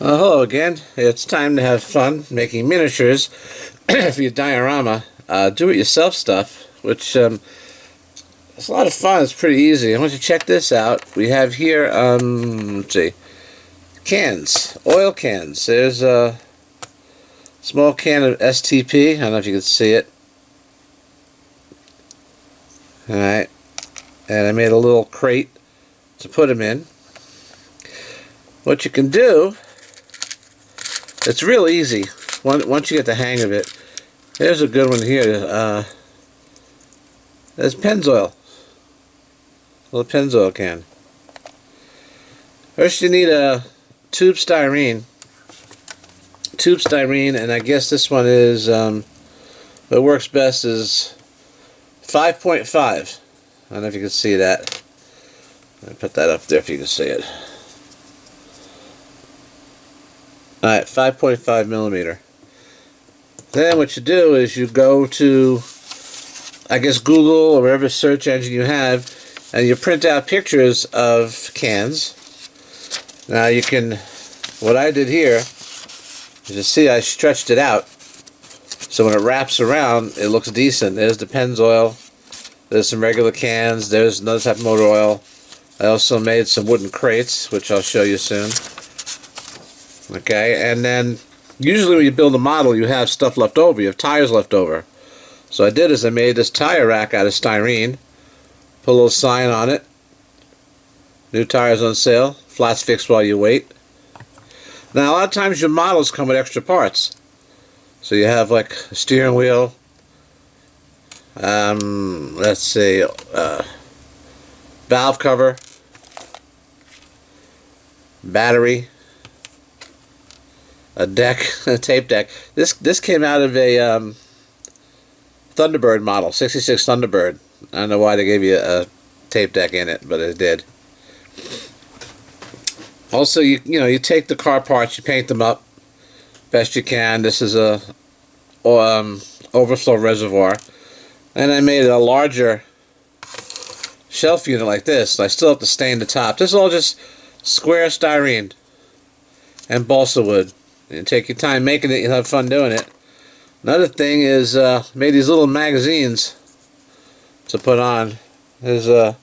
Hello again. It's time to have fun making miniatures for your diorama, do-it-yourself stuff, which it's a lot of fun. It's pretty easy. I want you to check this out. We have here, let's see, cans, oil cans. There's a small can of STP. I don't know if you can see it. Alright, and I made a little crate to put them in. What you can do, it's real easy once you get the hang of it. There's a good one here. There's Pennzoil. A little Pennzoil can. First you need a tube styrene. And I guess this one is, what works best is 5.5. I don't know if you can see that. I'll put that up there if you can see it. Alright, 5.5 millimeter. Then what you do is you go to, I guess, Google or whatever search engine you have, and you print out pictures of cans. Now you can, what I did here, as you see, I stretched it out, so when it wraps around, it looks decent. There's the Pennzoil, there's some regular cans, there's another type of motor oil. I also made some wooden crates, which I'll show you soon. Okay, and then usually when you build a model, you have stuff left over. You have tires left over. So I did is I made this tire rack out of styrene, put a little sign on it, new tires on sale, flats fixed while you wait. Now a lot of times your models come with extra parts. So you have like a steering wheel, let's see, valve cover, battery, a deck, a tape deck. This came out of a Thunderbird model, 66 Thunderbird. I don't know why they gave you a tape deck in it, but it did. Also, you take the car parts, you paint them up best you can. This is a overflow reservoir, and I made a larger shelf unit like this. I still have to stain the top. This is all just square styrene and balsa wood. You take your time making it, you'll have fun doing it. Another thing is made these little magazines to put on. There's a,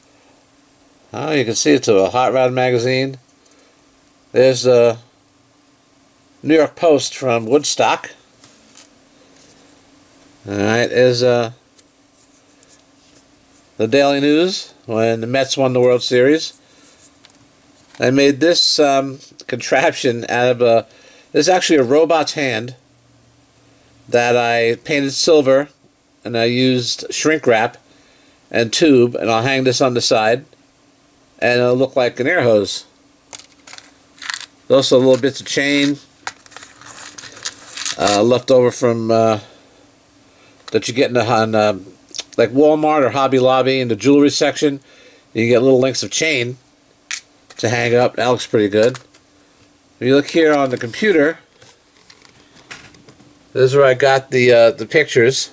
oh, you can see it's a hot rod magazine. There's a New York Post from Woodstock. Alright, there's the Daily News when the Mets won the World Series. I made this contraption out of a, this is actually a robot's hand that I painted silver, and I used shrink wrap and tube, and I'll hang this on the side, and it'll look like an air hose. There's also little bits of chain left over from that you get on like Walmart or Hobby Lobby in the jewelry section. You get little lengths of chain to hang up. That looks pretty good. If you look here on the computer, this is where I got the pictures,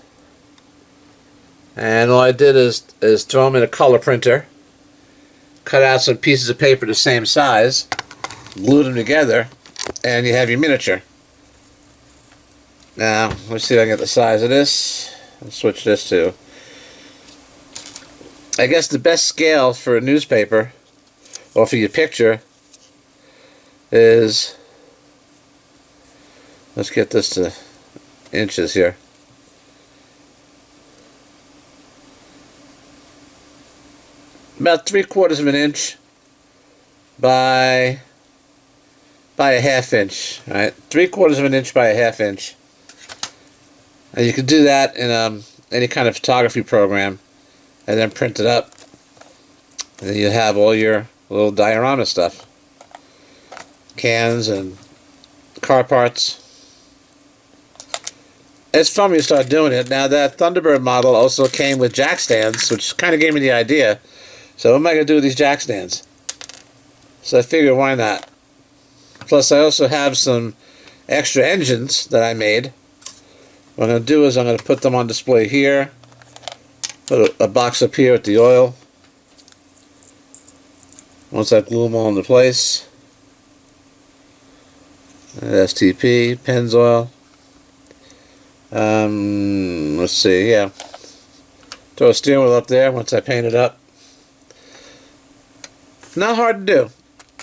and all I did is throw them in a color printer, cut out some pieces of paper the same size, glued them together, and you have your miniature. Now let's see if I can get the size of this. Let's switch this to, I guess the best scale for a newspaper or for your picture is, let's get this to inches here. About 3/4 of an inch by a half inch. All right, 3/4 of an inch by a half inch. And you can do that in any kind of photography program, and then print it up, and then you have all your little diorama stuff, cans and car parts. It's fun when you start doing it. Now that Thunderbird model also came with jack stands, which kind of gave me the idea. So what am I going to do with these jack stands? So I figured, why not? Plus I also have some extra engines that I made. What I'm going to do is I'm going to put them on display here. Put a box up here with the oil. Once I glue them all into place. STP, Pennzoil. Let's see, yeah. Throw a steering wheel up there once I paint it up. Not hard to do.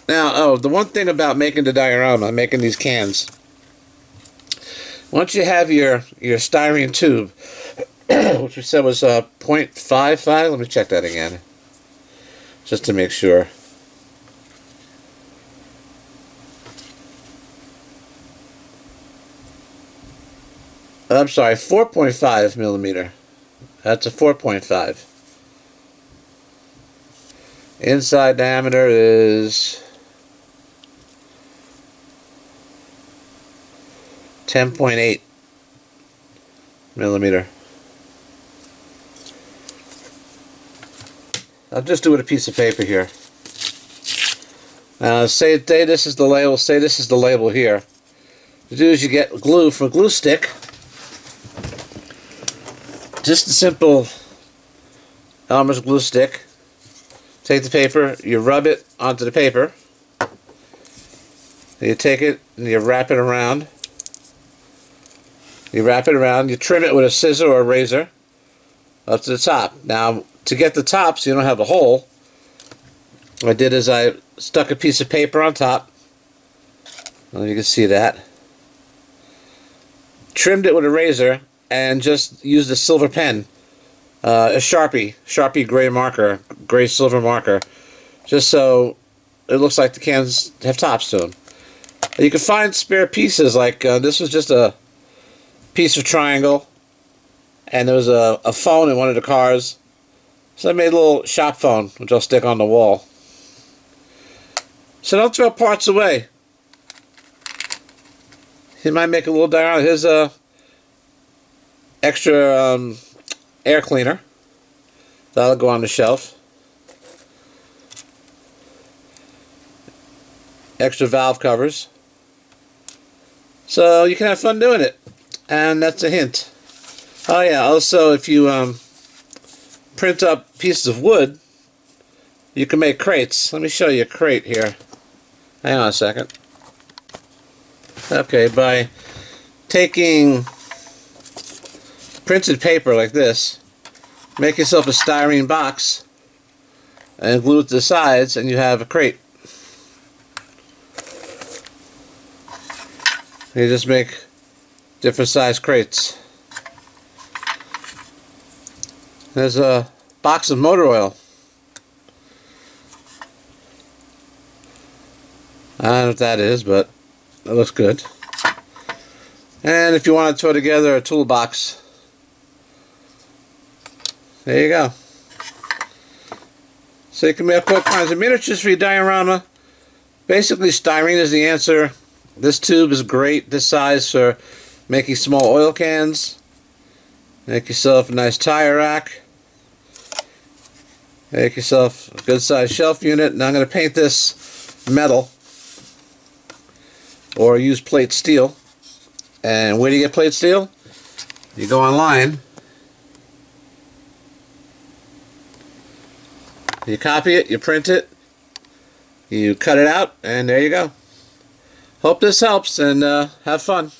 Now, oh, the one thing about making the diorama, making these cans, once you have your styrene tube, which we said was 0.55, let me check that again, just to make sure. I'm sorry, 4.5 millimeter. That's a 4.5. Inside diameter is 10.8 millimeter. I'll just do it with a piece of paper here. Say this is the label. Say this is the label here. What you do is you get glue from a glue stick. Just a simple Elmer's glue stick. Take the paper, you rub it onto the paper. You take it and you wrap it around. You wrap it around, you trim it with a scissor or a razor up to the top. Now, to get the top so you don't have a hole, what I did is I stuck a piece of paper on top. Well, you can see that. Trimmed it with a razor and just used a silver pen, a Sharpie gray marker, gray silver marker, just so it looks like the cans have tops to them. You can find spare pieces, like this was just a piece of triangle, and there was a phone in one of the cars, so I made a little shop phone, which I'll stick on the wall. So don't throw parts away. You might make a little diorama. Here's a extra air cleaner. That'll go on the shelf. Extra valve covers. So you can have fun doing it. And that's a hint. Oh yeah, also if you print up pieces of wood, you can make crates. Let me show you a crate here. Hang on a second. Okay, by taking printed paper like this, make yourself a styrene box and glue it to the sides, and you have a crate. You just make different size crates. There's a box of motor oil. I don't know what that is, but it looks good. And if you want to throw together a toolbox, there you go. So you can make all kinds of miniatures for your diorama. Basically, styrene is the answer. This tube is great, this size, for making small oil cans. Make yourself a nice tire rack. Make yourself a good sized shelf unit. Now I'm going to paint this metal, or use plate steel. And where do you get plate steel? You go online, you copy it, you print it, you cut it out, and there you go. Hope this helps, and have fun.